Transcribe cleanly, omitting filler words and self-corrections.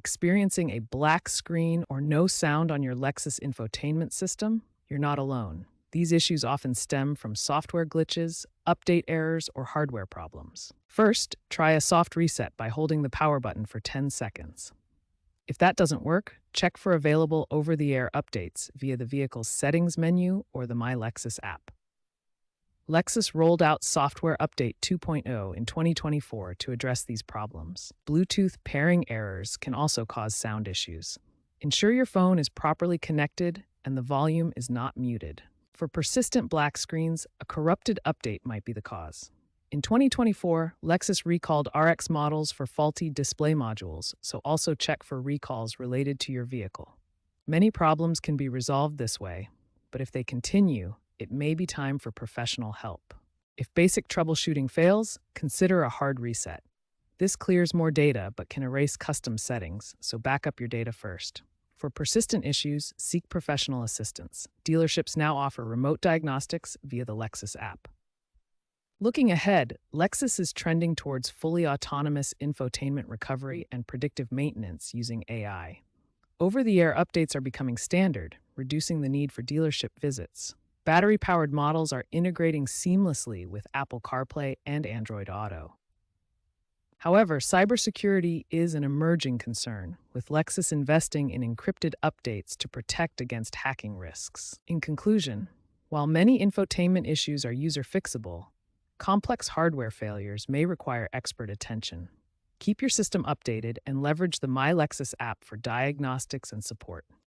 Experiencing a black screen or no sound on your Lexus infotainment system? You're not alone. These issues often stem from software glitches, update errors, or hardware problems. First, try a soft reset by holding the power button for 10 seconds. If that doesn't work, check for available over-the-air updates via the vehicle's settings menu or the My Lexus app. Lexus rolled out Software Update 2.0 in 2024 to address these problems. Bluetooth pairing errors can also cause sound issues. Ensure your phone is properly connected and the volume is not muted. For persistent black screens, a corrupted update might be the cause. In 2024, Lexus recalled RX models for faulty display modules, so also check for recalls related to your vehicle. Many problems can be resolved this way, but if they continue, it may be time for professional help. If basic troubleshooting fails, consider a hard reset. This clears more data but can erase custom settings, so back up your data first. For persistent issues, seek professional assistance. Dealerships now offer remote diagnostics via the Lexus app. Looking ahead, Lexus is trending towards fully autonomous infotainment recovery and predictive maintenance using AI. Over-the-air updates are becoming standard, reducing the need for dealership visits. Battery-powered models are integrating seamlessly with Apple CarPlay and Android Auto. However, cybersecurity is an emerging concern, with Lexus investing in encrypted updates to protect against hacking risks. In conclusion, while many infotainment issues are user-fixable, complex hardware failures may require expert attention. Keep your system updated and leverage the My Lexus app for diagnostics and support.